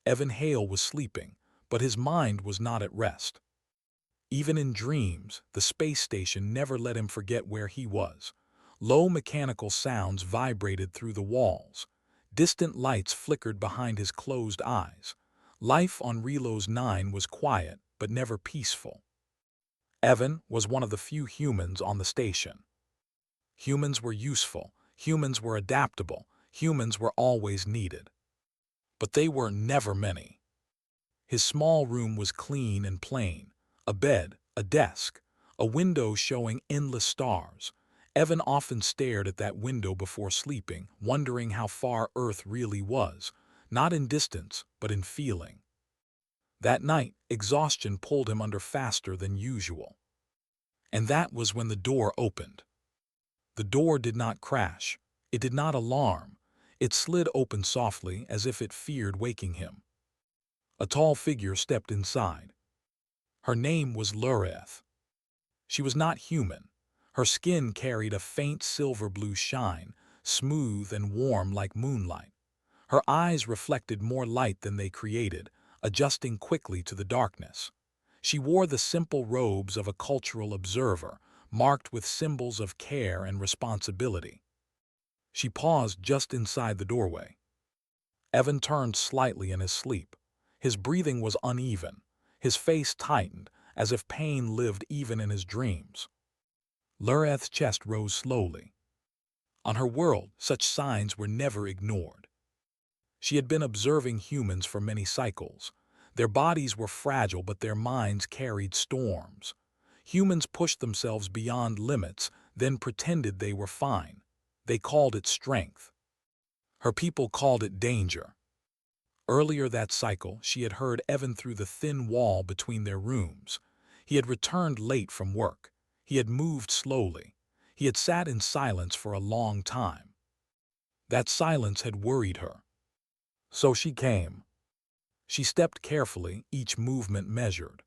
Evan Hale was sleeping, but his mind was not at rest. Even in dreams, the space station never let him forget where he was. Low mechanical sounds vibrated through the walls. Distant lights flickered behind his closed eyes. Life on Relos 9 was quiet, but never peaceful. Evan was one of the few humans on the station. Humans were useful, humans were adaptable, humans were always needed. But they were never many. His small room was clean and plain. A bed, a desk, a window showing endless stars. Evan often stared at that window before sleeping, wondering how far Earth really was, not in distance, but in feeling. That night, exhaustion pulled him under faster than usual. And that was when the door opened. The door did not crash. It did not alarm. It slid open softly as if it feared waking him. A tall figure stepped inside. Her name was Lureth. She was not human. Her skin carried a faint silver-blue shine, smooth and warm like moonlight. Her eyes reflected more light than they created, adjusting quickly to the darkness. She wore the simple robes of a cultural observer, marked with symbols of care and responsibility. She paused just inside the doorway. Evan turned slightly in his sleep. His breathing was uneven. His face tightened, as if pain lived even in his dreams. Lureth's chest rose slowly. On her world, such signs were never ignored. She had been observing humans for many cycles. Their bodies were fragile, but their minds carried storms. Humans pushed themselves beyond limits, then pretended they were fine. They called it strength. Her people called it danger. Earlier that cycle, she had heard Evan through the thin wall between their rooms. He had returned late from work. He had moved slowly. He had sat in silence for a long time. That silence had worried her. So she came. She stepped carefully, each movement measured.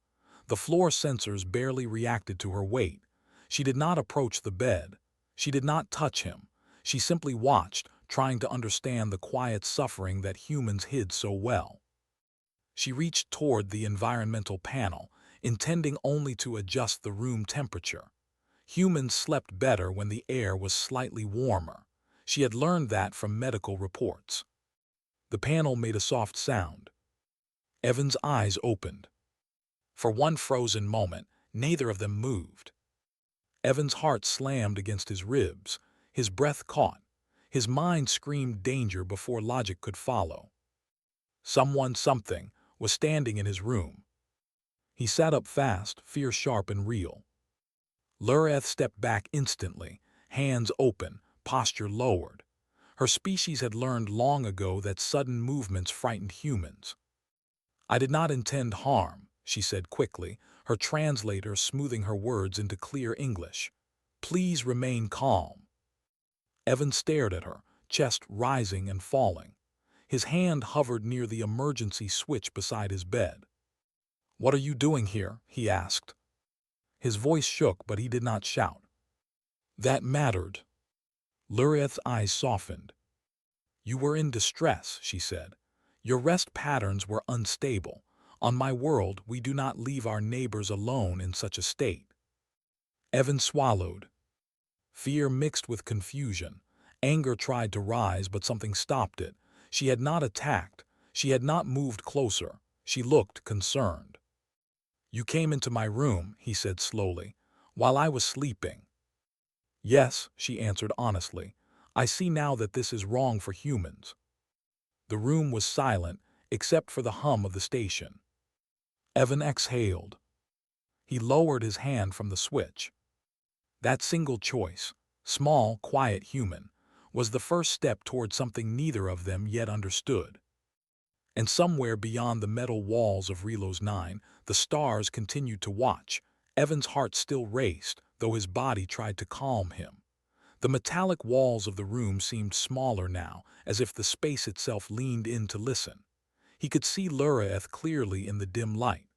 The floor sensors barely reacted to her weight. She did not approach the bed. She did not touch him. She simply watched, trying to understand the quiet suffering that humans hid so well. She reached toward the environmental panel, intending only to adjust the room temperature. Humans slept better when the air was slightly warmer. She had learned that from medical reports. The panel made a soft sound. Evan's eyes opened. For one frozen moment, neither of them moved. Evan's heart slammed against his ribs. His breath caught. His mind screamed danger before logic could follow. Something, was standing in his room. He sat up fast, fear sharp and real. Lureth stepped back instantly, hands open, posture lowered. Her species had learned long ago that sudden movements frightened humans. "I did not intend harm," she said quickly, her translator smoothing her words into clear English. "Please remain calm." Evan stared at her, chest rising and falling. His hand hovered near the emergency switch beside his bed. "What are you doing here?" he asked. His voice shook, but he did not shout. That mattered. Lureth's eyes softened. "You were in distress," she said. "Your rest patterns were unstable. On my world, we do not leave our neighbors alone in such a state." Evan swallowed. Fear mixed with confusion. Anger tried to rise, but something stopped it. She had not attacked. She had not moved closer. She looked concerned. "You came into my room," he said slowly, "while I was sleeping." "Yes," she answered honestly. "I see now that this is wrong for humans." The room was silent, except for the hum of the station. Evan exhaled. He lowered his hand from the switch. That single choice, small, quiet human, was the first step toward something neither of them yet understood. And somewhere beyond the metal walls of Relos 9, the stars continued to watch. Evan's heart still raced, though his body tried to calm him. The metallic walls of the room seemed smaller now, as if the space itself leaned in to listen. He could see Lureth clearly in the dim light.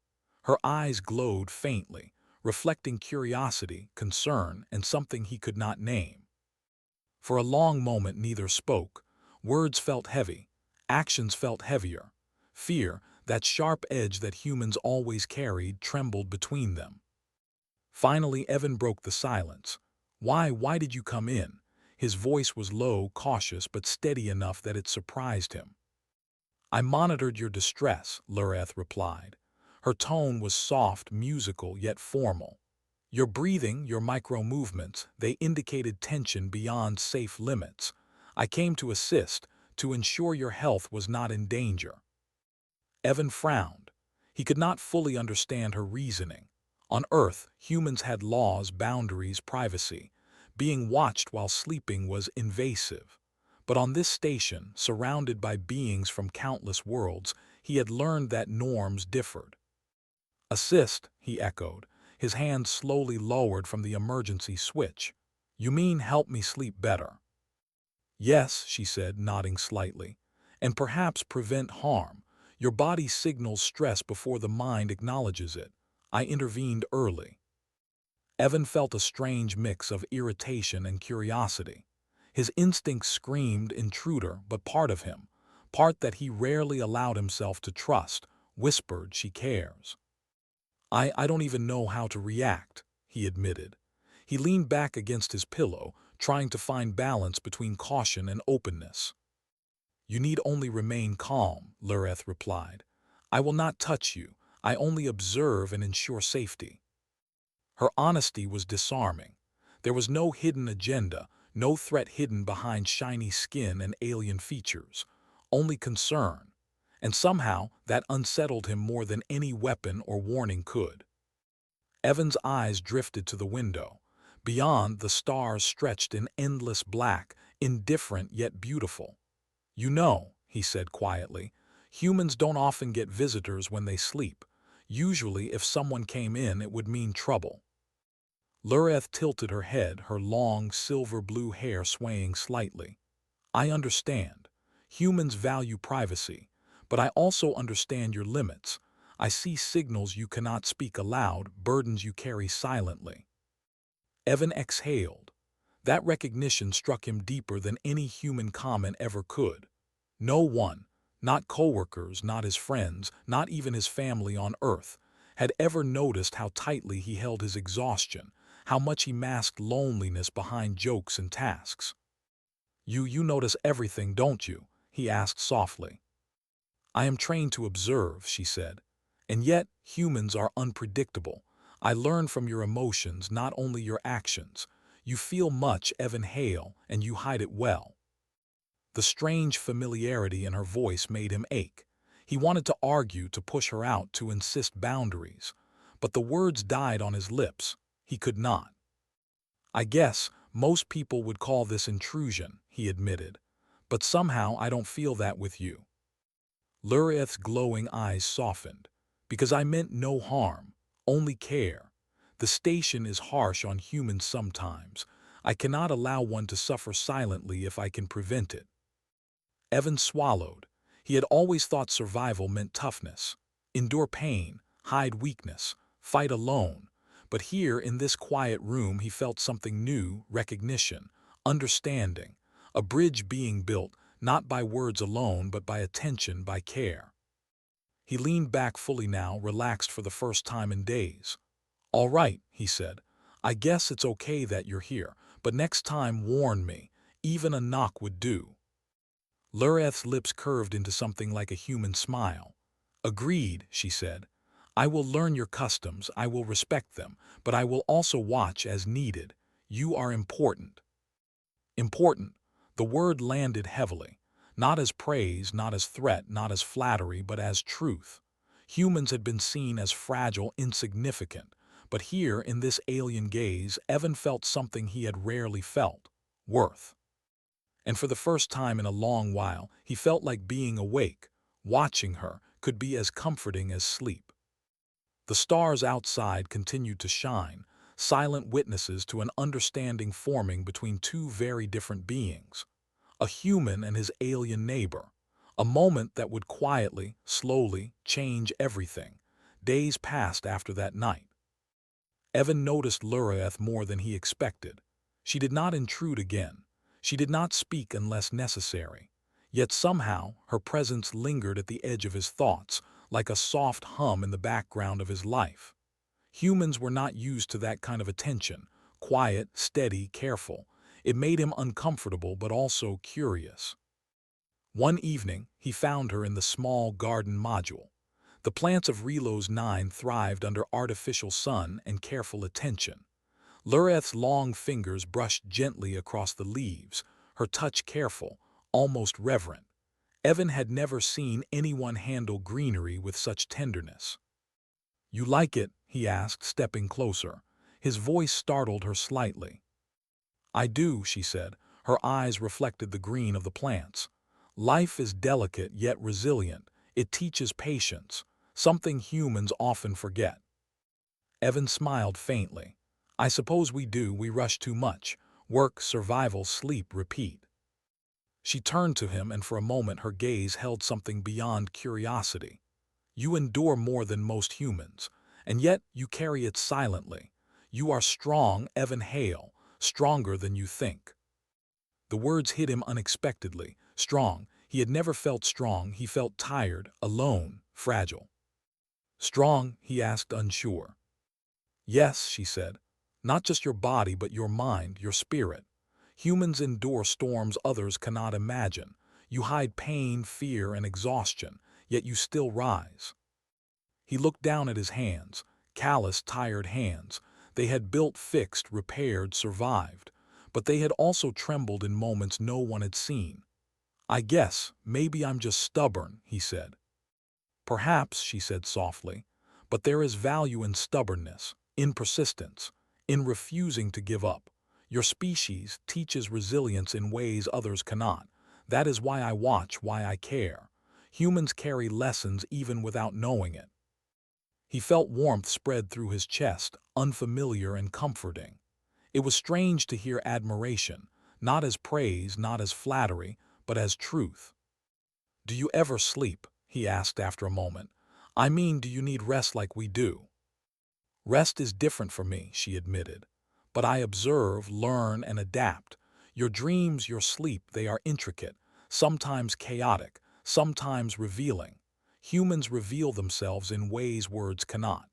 Her eyes glowed faintly, reflecting curiosity, concern, and something he could not name. For a long moment neither spoke. Words felt heavy. Actions felt heavier. Fear, that sharp edge that humans always carried, trembled between them. Finally, Evan broke the silence. Why did you come in?" His voice was low, cautious, but steady enough that it surprised him. "I monitored your distress," Lureth replied. Her tone was soft, musical, yet formal. "Your breathing, your micro-movements, they indicated tension beyond safe limits. I came to assist, to ensure your health was not in danger." Evan frowned. He could not fully understand her reasoning. On Earth, humans had laws, boundaries, privacy. Being watched while sleeping was invasive. But on this station, surrounded by beings from countless worlds, he had learned that norms differed. "Assist," he echoed, his hand slowly lowered from the emergency switch. "You mean help me sleep better?" "Yes," she said, nodding slightly. "And perhaps prevent harm. Your body signals stress before the mind acknowledges it. I intervened early." Evan felt a strange mix of irritation and curiosity. His instincts screamed intruder, but part of him, part that he rarely allowed himself to trust, whispered she cares. I don't even know how to react," he admitted. He leaned back against his pillow, trying to find balance between caution and openness. "You need only remain calm," Lureth replied. "I will not touch you. I only observe and ensure safety." Her honesty was disarming. There was no hidden agenda, no threat hidden behind shiny skin and alien features. Only concern. And somehow that unsettled him more than any weapon or warning could. Evan's eyes drifted to the window. Beyond, the stars stretched in endless black, indifferent yet beautiful. "You know," he said quietly, "humans don't often get visitors when they sleep. Usually, if someone came in, it would mean trouble." Lureth tilted her head, her long, silver-blue hair swaying slightly. "I understand. Humans value privacy. But I also understand your limits. I see signals you cannot speak aloud, burdens you carry silently." Evan exhaled. That recognition struck him deeper than any human comment ever could. No one, not coworkers, not his friends, not even his family on Earth, had ever noticed how tightly he held his exhaustion, how much he masked loneliness behind jokes and tasks. You notice everything, don't you?" he asked softly. "I am trained to observe," she said. "And yet, humans are unpredictable. I learn from your emotions, not only your actions. You feel much, Evan Hale, and you hide it well." The strange familiarity in her voice made him ache. He wanted to argue, to push her out, to insist boundaries. But the words died on his lips. He could not. "I guess most people would call this intrusion," he admitted. "But somehow I don't feel that with you." Lureth's glowing eyes softened. "Because I meant no harm, only care. The station is harsh on humans sometimes. I cannot allow one to suffer silently if I can prevent it." Evan swallowed. He had always thought survival meant toughness. Endure pain, hide weakness, fight alone. But here, in this quiet room, he felt something new: recognition, understanding, a bridge being built, not by words alone, but by attention, by care. He leaned back fully now, relaxed for the first time in days. "All right," he said. "I guess it's okay that you're here, but next time warn me. Even a knock would do." Lureth's lips curved into something like a human smile. "Agreed," she said. "I will learn your customs, I will respect them, but I will also watch as needed. You are important." Important. The word landed heavily. Not as praise, not as threat, not as flattery, but as truth. Humans had been seen as fragile, insignificant. But here, in this alien gaze, Evan felt something he had rarely felt: worth. And for the first time in a long while, he felt like being awake, watching her, could be as comforting as sleep. The stars outside continued to shine, silent witnesses to an understanding forming between two very different beings. A human and his alien neighbor. A moment that would quietly, slowly, change everything. Days passed after that night. Evan noticed Lureth more than he expected. She did not intrude again. She did not speak unless necessary. Yet somehow her presence lingered at the edge of his thoughts, like a soft hum in the background of his life. Humans were not used to that kind of attention, quiet, steady, careful. It made him uncomfortable but also curious. One evening, he found her in the small garden module. The plants of Relo's 9 thrived under artificial sun and careful attention. Lureth's long fingers brushed gently across the leaves, her touch careful, almost reverent. Evan had never seen anyone handle greenery with such tenderness. "You like it?" he asked, stepping closer. His voice startled her slightly. "I do," she said. Her eyes reflected the green of the plants. "Life is delicate yet resilient. It teaches patience, something humans often forget." Evan smiled faintly. "I suppose we do. We rush too much. Work, survival, sleep, repeat." She turned to him, and for a moment her gaze held something beyond curiosity. "You endure more than most humans, and yet you carry it silently. You are strong, Evan Hale, stronger than you think." The words hit him unexpectedly. Strong. He had never felt strong. He felt tired, alone, fragile. "Strong?" he asked, unsure. "Yes," she said. "Not just your body, but your mind, your spirit. Humans endure storms others cannot imagine. You hide pain, fear, and exhaustion, yet you still rise." He looked down at his hands, calloused, tired hands. They had built, fixed, repaired, survived, but they had also trembled in moments no one had seen. "I guess, maybe I'm just stubborn," he said. "Perhaps," she said softly, "but there is value in stubbornness, in persistence, in refusing to give up. Your species teaches resilience in ways others cannot. That is why I watch, why I care. Humans carry lessons even without knowing it." He felt warmth spread through his chest, unfamiliar and comforting. It was strange to hear admiration, not as praise, not as flattery, but as truth. "Do you ever sleep?" he asked after a moment. "I mean, do you need rest like we do?" "Rest is different for me," she admitted. "But I observe, learn, and adapt. Your dreams, your sleep, they are intricate, sometimes chaotic, sometimes revealing. Humans reveal themselves in ways words cannot."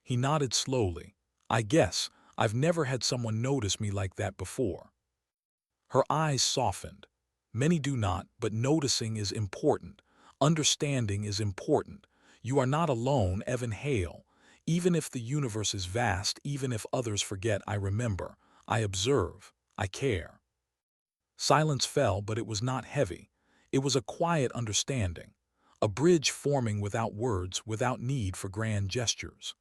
He nodded slowly. "I guess I've never had someone notice me like that before." Her eyes softened. "Many do not, but noticing is important. Understanding is important. You are not alone, Evan Hale. Even if the universe is vast, even if others forget, I remember. I observe. I care." Silence fell, but it was not heavy. It was a quiet understanding, a bridge forming without words, without need for grand gestures.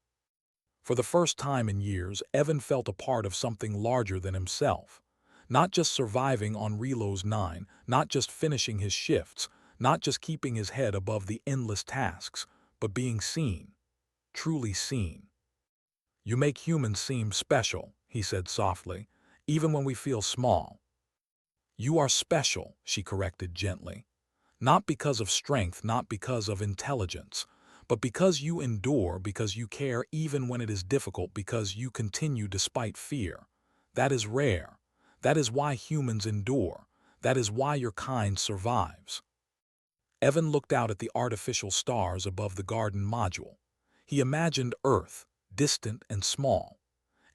For the first time in years, Evan felt a part of something larger than himself. Not just surviving on Relo's 9, not just finishing his shifts, not just keeping his head above the endless tasks, but being seen, truly seen. "You make humans seem special," he said softly, "even when we feel small." "You are special," she corrected gently. "Not because of strength, not because of intelligence, but because you endure, because you care even when it is difficult, because you continue despite fear. That is rare. That is why humans endure. That is why your kind survives." Evan looked out at the artificial stars above the garden module. He imagined Earth, distant and small.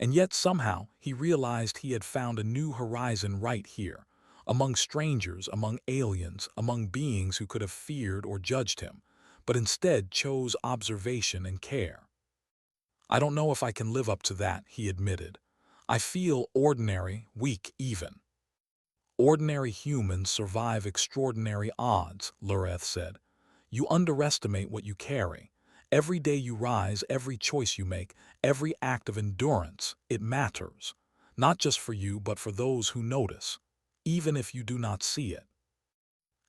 And yet somehow he realized he had found a new horizon right here, among strangers, among aliens, among beings who could have feared or judged him, but instead chose observation and care. "I don't know if I can live up to that," he admitted. "I feel ordinary, weak even." "Ordinary humans survive extraordinary odds," Lureth said. "You underestimate what you carry. Every day you rise, every choice you make, every act of endurance, it matters. Not just for you, but for those who notice, even if you do not see it."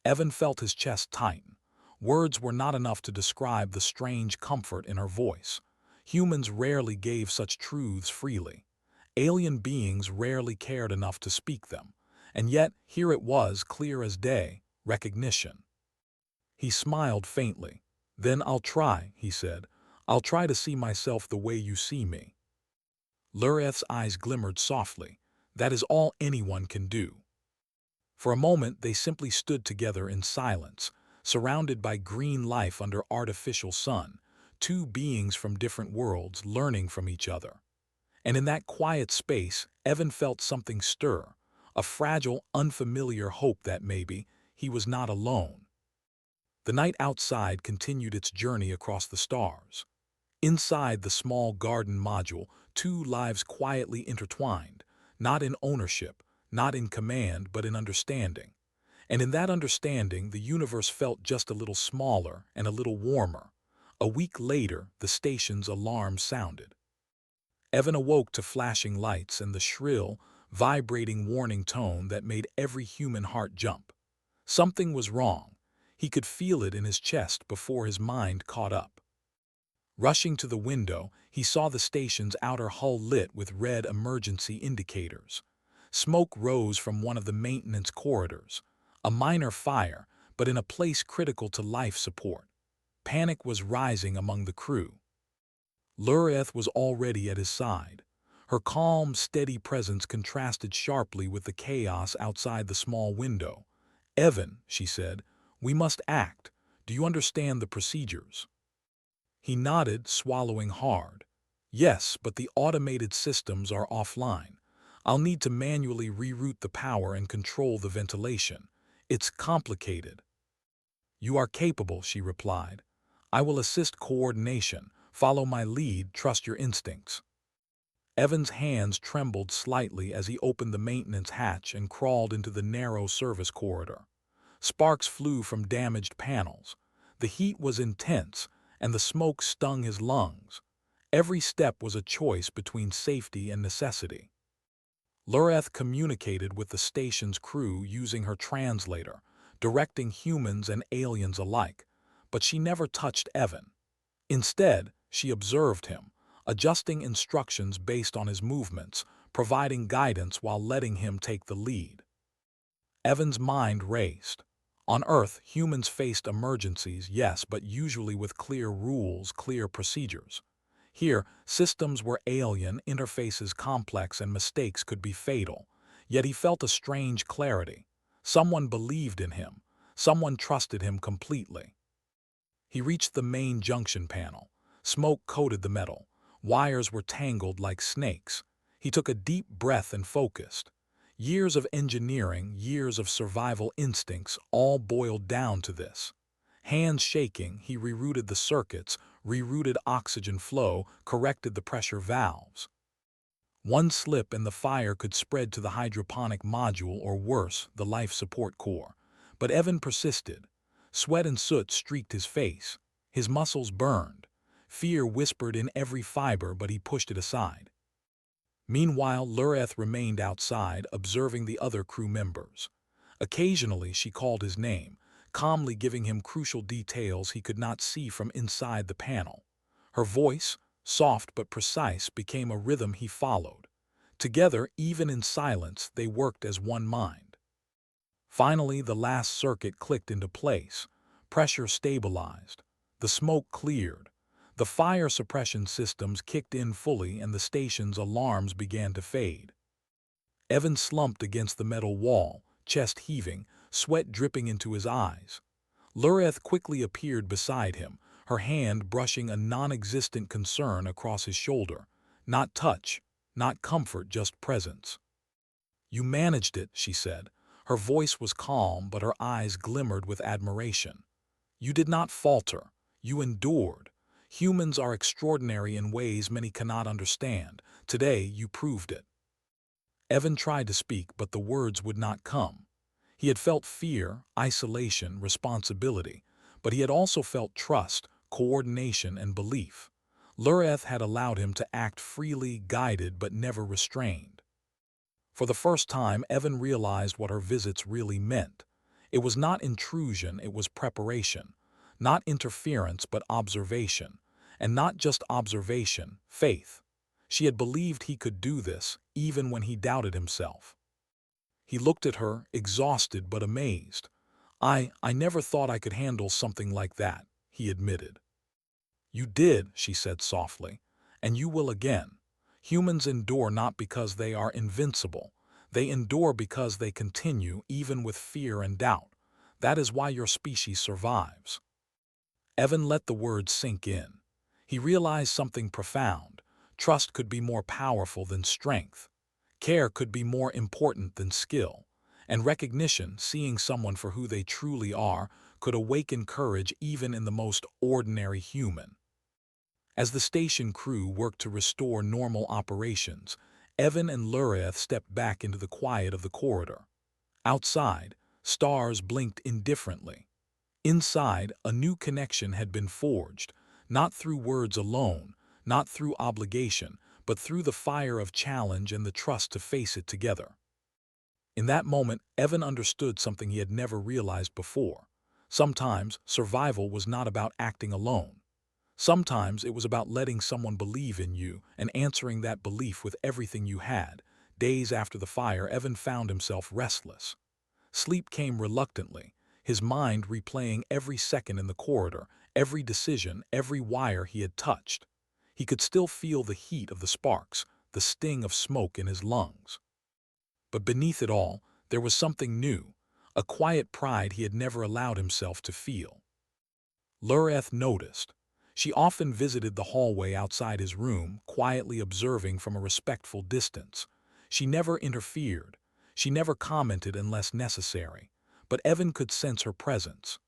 Evan felt his chest tighten. Words were not enough to describe the strange comfort in her voice. Humans rarely gave such truths freely. Alien beings rarely cared enough to speak them. And yet, here it was, clear as day, recognition. He smiled faintly. "Then I'll try," he said. "I'll try to see myself the way you see me." Lureth's eyes glimmered softly. "That is all anyone can do." For a moment, they simply stood together in silence, surrounded by green life under artificial sun, two beings from different worlds learning from each other. And in that quiet space, Evan felt something stir, a fragile, unfamiliar hope that maybe he was not alone. The night outside continued its journey across the stars. Inside the small garden module, two lives quietly intertwined, not in ownership, not in command, but in understanding. And in that understanding, the universe felt just a little smaller and a little warmer. A week later, the station's alarm sounded. Evan awoke to flashing lights and the shrill, vibrating warning tone that made every human heart jump. Something was wrong. He could feel it in his chest before his mind caught up. Rushing to the window, he saw the station's outer hull lit with red emergency indicators. Smoke rose from one of the maintenance corridors. A minor fire, but in a place critical to life support. Panic was rising among the crew. Lureth was already at his side. Her calm, steady presence contrasted sharply with the chaos outside the small window. "Evan," she said, "we must act. Do you understand the procedures?" He nodded, swallowing hard. "Yes, but the automated systems are offline. I'll need to manually reroute the power and control the ventilation. It's complicated." "You are capable," she replied. "I will assist coordination. Follow my lead, trust your instincts." Evan's hands trembled slightly as he opened the maintenance hatch and crawled into the narrow service corridor. Sparks flew from damaged panels. The heat was intense, and the smoke stung his lungs. Every step was a choice between safety and necessity. Lureth communicated with the station's crew using her translator, directing humans and aliens alike, but she never touched Evan. Instead, she observed him, adjusting instructions based on his movements, providing guidance while letting him take the lead. Evan's mind raced. On Earth, humans faced emergencies, yes, but usually with clear rules, clear procedures. Here, systems were alien, interfaces complex, and mistakes could be fatal. Yet he felt a strange clarity. Someone believed in him. Someone trusted him completely. He reached the main junction panel. Smoke coated the metal. Wires were tangled like snakes. He took a deep breath and focused. Years of engineering, years of survival instincts, all boiled down to this. Hands shaking, he rerouted the circuits, rerouted oxygen flow, corrected the pressure valves. One slip and the fire could spread to the hydroponic module or worse, the life support core. But Evan persisted. Sweat and soot streaked his face. His muscles burned. Fear whispered in every fiber, but he pushed it aside. Meanwhile, Lureth remained outside, observing the other crew members. Occasionally, she called his name, calmly giving him crucial details he could not see from inside the panel. Her voice, soft but precise, became a rhythm he followed. Together, even in silence, they worked as one mind. Finally, the last circuit clicked into place. Pressure stabilized. The smoke cleared. The fire suppression systems kicked in fully and the station's alarms began to fade. Evan slumped against the metal wall, chest heaving, sweat dripping into his eyes. Lureth quickly appeared beside him, her hand brushing a non-existent concern across his shoulder. Not touch, not comfort, just presence. "You managed it," she said. Her voice was calm, but her eyes glimmered with admiration. "You did not falter. You endured. Humans are extraordinary in ways many cannot understand. Today, you proved it." Evan tried to speak, but the words would not come. He had felt fear, isolation, responsibility, but he had also felt trust, coordination, and belief. Lureth had allowed him to act freely, guided but never restrained. For the first time, Evan realized what her visits really meant. It was not intrusion, it was preparation. Not interference, but observation. And not just observation, faith. She had believed he could do this, even when he doubted himself. He looked at her, exhausted but amazed. I never thought I could handle something like that," he admitted. "You did," she said softly, "and you will again. Humans endure not because they are invincible. They endure because they continue even with fear and doubt. That is why your species survives. Evan let the words sink in. He realized something profound. Trust could be more powerful than strength. Care could be more important than skill. And recognition, seeing someone for who they truly are, could awaken courage even in the most ordinary human. As the station crew worked to restore normal operations, Evan and Lureth stepped back into the quiet of the corridor. Outside, stars blinked indifferently. Inside, a new connection had been forged, not through words alone, not through obligation, but through the fire of challenge and the trust to face it together. In that moment, Evan understood something he had never realized before. Sometimes, survival was not about acting alone. Sometimes it was about letting someone believe in you and answering that belief with everything you had. Days after the fire, Evan found himself restless. Sleep came reluctantly, his mind replaying every second in the corridor, every decision, every wire he had touched. He could still feel the heat of the sparks, the sting of smoke in his lungs. But beneath it all, there was something new, a quiet pride he had never allowed himself to feel. Lureth noticed. She often visited the hallway outside his room, quietly observing from a respectful distance. She never interfered. She never commented unless necessary. But Evan could sense her presence.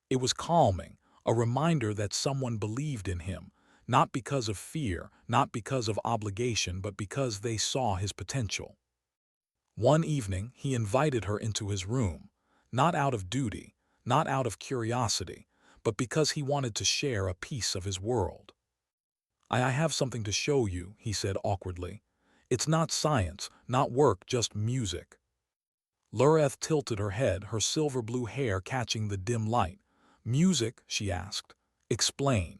It was calming, a reminder that someone believed in him, not because of fear, not because of obligation, but because they saw his potential. One evening, he invited her into his room, not out of duty, not out of curiosity, but because he wanted to share a piece of his world. I have something to show you, he said awkwardly. It's not science, not work, just music. Lureth tilted her head, her silver blue hair catching the dim light. Music, she asked. Explain.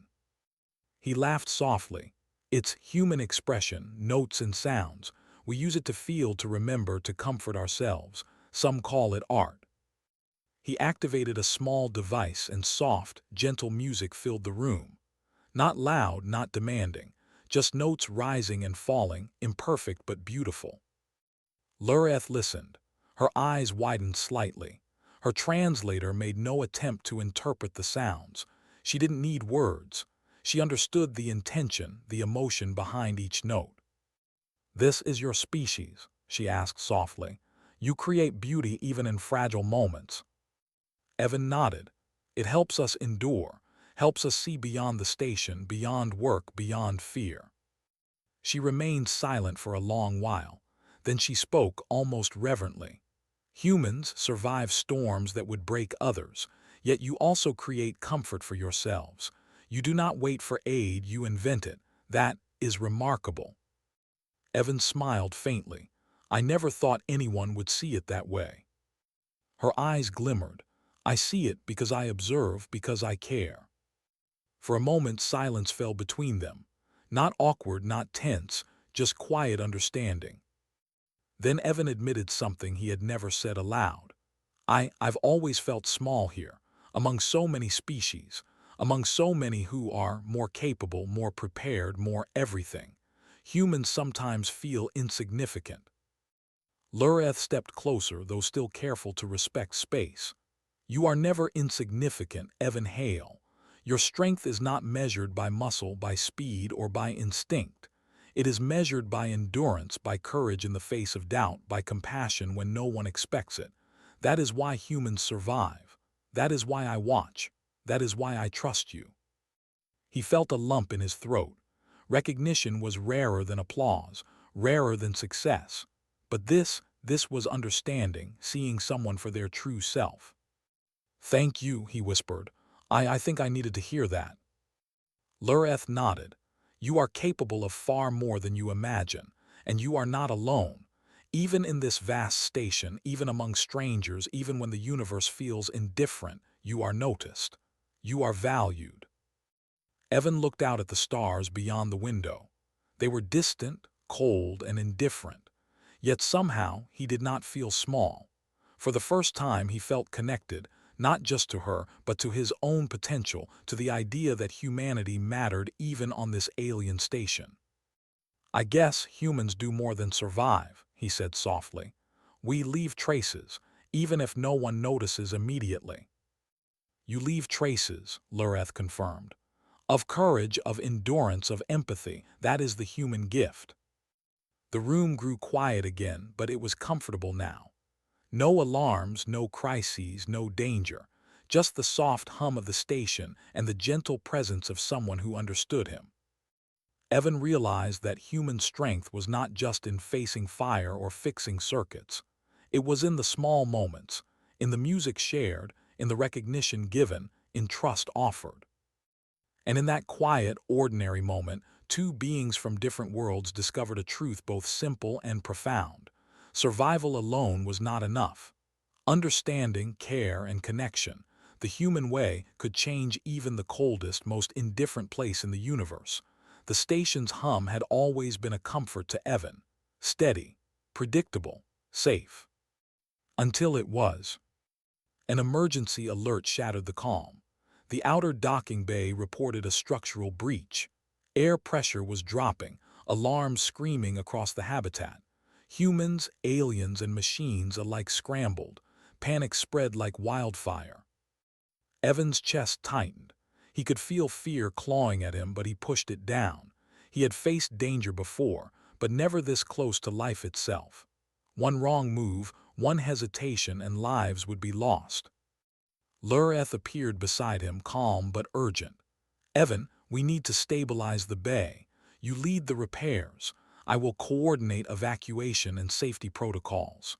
He laughed softly. It's human expression, notes and sounds. We use it to feel, to remember, to comfort ourselves. Some call it art. He activated a small device and soft, gentle music filled the room. Not loud, not demanding, just notes rising and falling, imperfect but beautiful. Lureth listened. Her eyes widened slightly. Her translator made no attempt to interpret the sounds. She didn't need words. She understood the intention, the emotion behind each note. This is your species, she asked softly. You create beauty even in fragile moments. Evan nodded. It helps us endure, helps us see beyond the station, beyond work, beyond fear. She remained silent for a long while. Then she spoke almost reverently. Humans survive storms that would break others, yet you also create comfort for yourselves. You do not wait for aid, you invent it. That is remarkable. Evan smiled faintly. I never thought anyone would see it that way. Her eyes glimmered. I see it because I observe, because I care. For a moment silence fell between them. Not awkward, not tense, just quiet understanding. Then Evan admitted something he had never said aloud. I've always felt small here, among so many species, among so many who are more capable, more prepared, more everything. Humans sometimes feel insignificant. Lureth stepped closer, though still careful to respect space. You are never insignificant, Evan Hale. Your strength is not measured by muscle, by speed, or by instinct. It is measured by endurance, by courage in the face of doubt, by compassion when no one expects it. That is why humans survive. That is why I watch. That is why I trust you. He felt a lump in his throat. Recognition was rarer than applause, rarer than success. But this was understanding, seeing someone for their true self. Thank you, he whispered. I think I needed to hear that. Lureth nodded. You are capable of far more than you imagine, and you are not alone. Even in this vast station, even among strangers, even when the universe feels indifferent, you are noticed. You are valued. Evan looked out at the stars beyond the window. They were distant, cold, and indifferent. Yet somehow he did not feel small. For the first time he felt connected, not just to her, but to his own potential, to the idea that humanity mattered even on this alien station. I guess humans do more than survive, he said softly. We leave traces, even if no one notices immediately. You leave traces, Lureth confirmed. Of courage, of endurance, of empathy. That is the human gift. The room grew quiet again, but it was comfortable now. No alarms, no crises, no danger. Just the soft hum of the station and the gentle presence of someone who understood him. Evan realized that human strength was not just in facing fire or fixing circuits. It was in the small moments, in the music shared, in the recognition given, in trust offered. And in that quiet, ordinary moment, two beings from different worlds discovered a truth both simple and profound. Survival alone was not enough. Understanding, care, and connection, the human way, could change even the coldest, most indifferent place in the universe. The station's hum had always been a comfort to Evan. Steady, predictable, safe. Until it was. An emergency alert shattered the calm. The outer docking bay reported a structural breach. Air pressure was dropping, alarms screaming across the habitat. Humans, aliens, and machines alike scrambled. Panic spread like wildfire. Evan's chest tightened. He could feel fear clawing at him, but he pushed it down. He had faced danger before, but never this close to life itself. One wrong move, one hesitation, and lives would be lost. Lureth appeared beside him, calm but urgent. "Evan, we need to stabilize the bay. You lead the repairs. I will coordinate evacuation and safety protocols."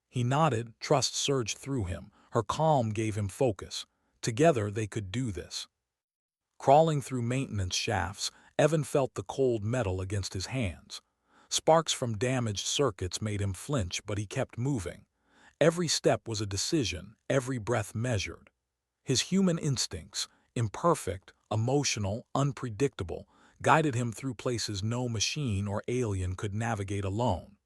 He nodded, trust surged through him. Her calm gave him focus. Together they could do this. Crawling through maintenance shafts, Evan felt the cold metal against his hands. Sparks from damaged circuits made him flinch, but he kept moving. Every step was a decision, every breath measured. His human instincts, imperfect, emotional, unpredictable, guided him through places no machine or alien could navigate alone.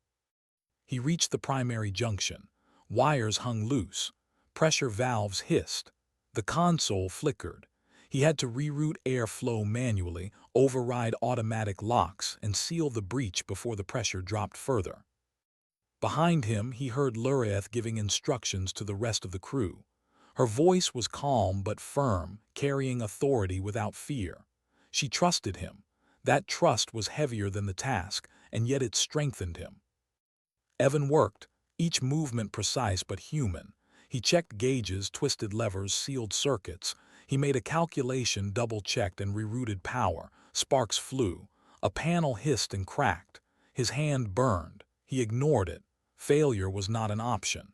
He reached the primary junction. Wires hung loose. Pressure valves hissed. The console flickered. He had to reroute airflow manually, override automatic locks, and seal the breach before the pressure dropped further. Behind him, he heard Lureth giving instructions to the rest of the crew. Her voice was calm but firm, carrying authority without fear. She trusted him. That trust was heavier than the task, and yet it strengthened him. Evan worked, each movement precise but human. He checked gauges, twisted levers, sealed circuits. He made a calculation, double-checked, and rerouted power. Sparks flew. A panel hissed and cracked. His hand burned. He ignored it. Failure was not an option.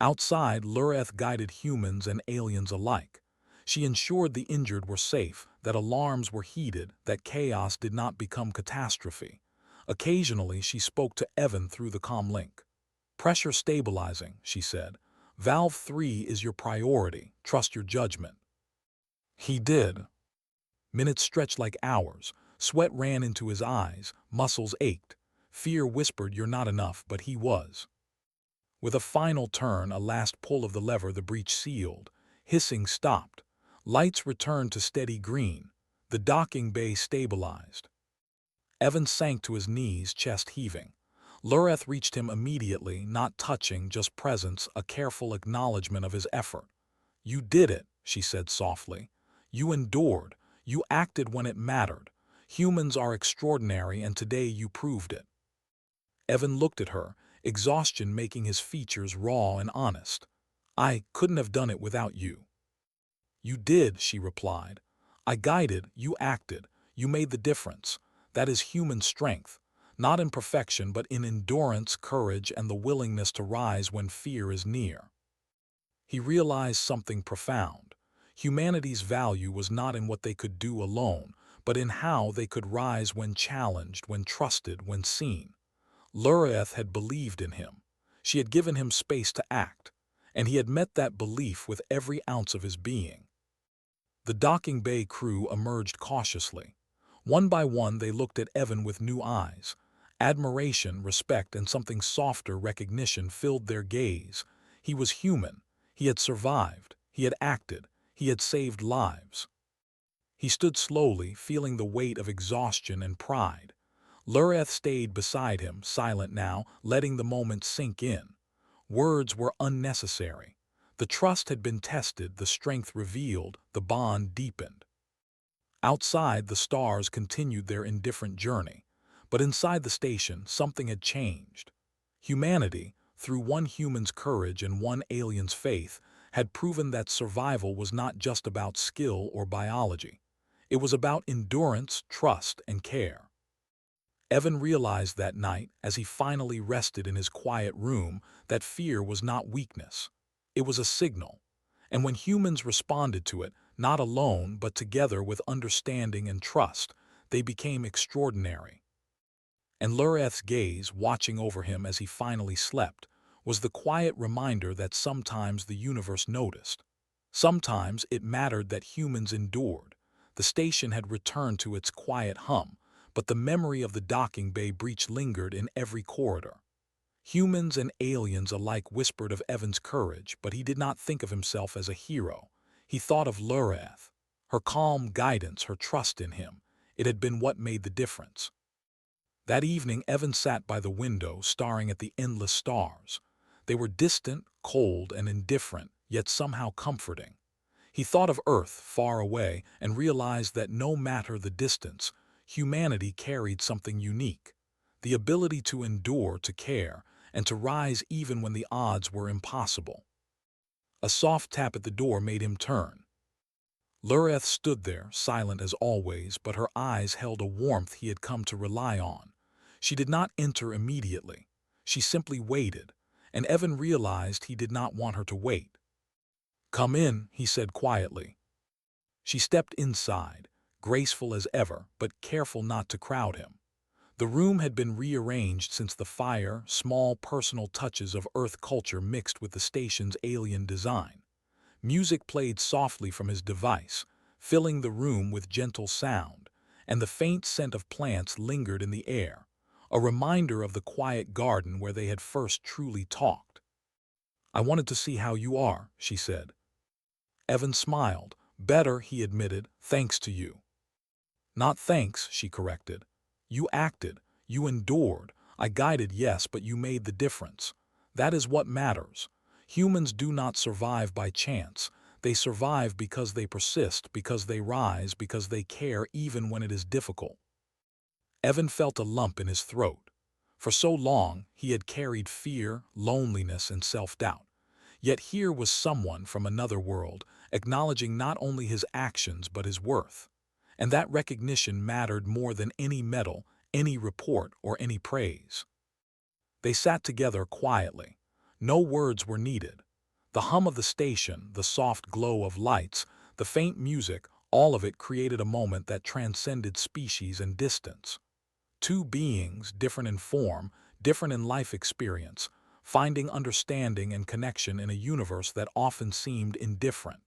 Outside, Lureth guided humans and aliens alike. She ensured the injured were safe, that alarms were heeded, that chaos did not become catastrophe. Occasionally, she spoke to Evan through the comm link. "Pressure stabilizing," she said. "Valve 3 is your priority. Trust your judgment." He did. Minutes stretched like hours. Sweat ran into his eyes. Muscles ached. Fear whispered, "You're not enough," but he was. With a final turn, a last pull of the lever, the breach sealed. Hissing stopped. Lights returned to steady green. The docking bay stabilized. Evan sank to his knees, chest heaving. Lureth reached him immediately, not touching, just presence, a careful acknowledgement of his effort. "You did it," she said softly. "You endured. You acted when it mattered. Humans are extraordinary, and today you proved it." Evan looked at her, exhaustion making his features raw and honest. "I couldn't have done it without you." "You did," she replied. "I guided, you acted, you made the difference. That is human strength, not in perfection but in endurance, courage, and the willingness to rise when fear is near." He realized something profound. Humanity's value was not in what they could do alone, but in how they could rise when challenged, when trusted, when seen. Lureth had believed in him. She had given him space to act, and he had met that belief with every ounce of his being. The docking bay crew emerged cautiously. One by one, they looked at Evan with new eyes. Admiration, respect, and something softer, recognition, filled their gaze. He was human. He had survived. He had acted. He had saved lives. He stood slowly, feeling the weight of exhaustion and pride. Lureth stayed beside him, silent now, letting the moment sink in. Words were unnecessary. The trust had been tested, the strength revealed, the bond deepened. Outside, the stars continued their indifferent journey. But inside the station, something had changed. Humanity, through one human's courage and one alien's faith, had proven that survival was not just about skill or biology. It was about endurance, trust, and care. Evan realized that night, as he finally rested in his quiet room, that fear was not weakness. It was a signal. And when humans responded to it, not alone but together with understanding and trust, they became extraordinary. And Lureth's gaze, watching over him as he finally slept, was the quiet reminder that sometimes the universe noticed. Sometimes it mattered that humans endured. The station had returned to its quiet hum, but the memory of the docking bay breach lingered in every corridor. Humans and aliens alike whispered of Evan's courage, but he did not think of himself as a hero. He thought of Lureth, her calm guidance, her trust in him. It had been what made the difference. That evening, Evan sat by the window, staring at the endless stars. They were distant, cold, and indifferent, yet somehow comforting. He thought of Earth, far away, and realized that no matter the distance, humanity carried something unique: the ability to endure, to care, and to rise even when the odds were impossible. A soft tap at the door made him turn. Lureth stood there, silent as always, but her eyes held a warmth he had come to rely on. She did not enter immediately. She simply waited, and Evan realized he did not want her to wait. "Come in," he said quietly. She stepped inside, graceful as ever, but careful not to crowd him. The room had been rearranged since the fire, small personal touches of Earth culture mixed with the station's alien design. Music played softly from his device, filling the room with gentle sound, and the faint scent of plants lingered in the air, a reminder of the quiet garden where they had first truly talked. "I wanted to see how you are," she said. Evan smiled. "Better," he admitted, "thanks to you." "Not thanks," she corrected. "You acted, you endured. I guided, yes, but you made the difference. That is what matters. Humans do not survive by chance. They survive because they persist, because they rise, because they care even when it is difficult." Evan felt a lump in his throat. For so long, he had carried fear, loneliness, and self-doubt. Yet here was someone from another world, acknowledging not only his actions but his worth. And that recognition mattered more than any medal, any report, or any praise. They sat together quietly. No words were needed. The hum of the station, the soft glow of lights, the faint music, all of it created a moment that transcended species and distance. Two beings, different in form, different in life experience, finding understanding and connection in a universe that often seemed indifferent.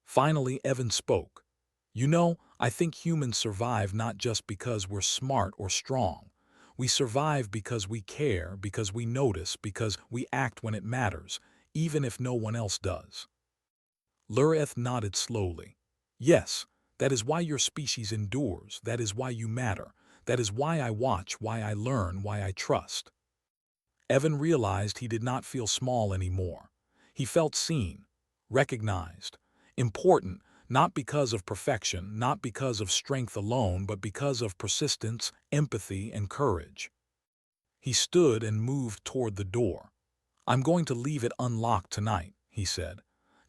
Finally, Evan spoke. "You know, I think humans survive not just because we're smart or strong. We survive because we care, because we notice, because we act when it matters, even if no one else does." Lureth nodded slowly. "Yes, that is why your species endures, that is why you matter, that is why I watch, why I learn, why I trust." Evan realized he did not feel small anymore. He felt seen, recognized, important, not because of perfection, not because of strength alone, but because of persistence, empathy, and courage. He stood and moved toward the door. "I'm going to leave it unlocked tonight," he said.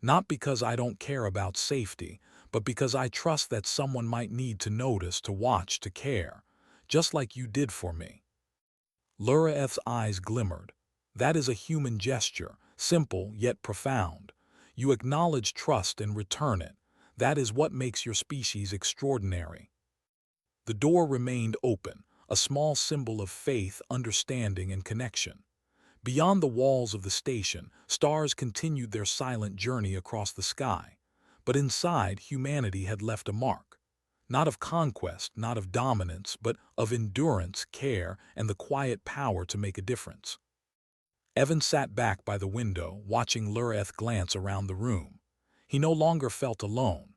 "Not because I don't care about safety, but because I trust that someone might need to notice, to watch, to care, just like you did for me." Lureth's eyes glimmered. "That is a human gesture, simple yet profound. You acknowledge trust and return it. That is what makes your species extraordinary." The door remained open, a small symbol of faith, understanding, and connection. Beyond the walls of the station, stars continued their silent journey across the sky. But inside, humanity had left a mark. Not of conquest, not of dominance, but of endurance, care, and the quiet power to make a difference. Evan sat back by the window, watching Lureth glance around the room. He no longer felt alone.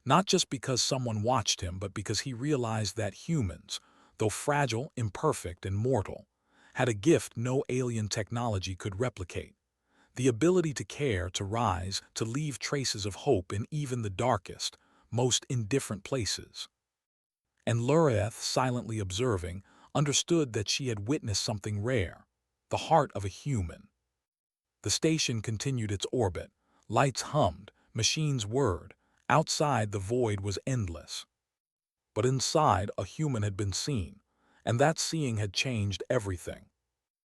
Not just because someone watched him, but because he realized that humans, though fragile, imperfect, and mortal, had a gift no alien technology could replicate: the ability to care, to rise, to leave traces of hope in even the darkest, most indifferent places. And Lureth, silently observing, understood that she had witnessed something rare: the heart of a human. The station continued its orbit. Lights hummed, machines whirred. Outside, the void was endless. But inside, a human had been seen, and that seeing had changed everything.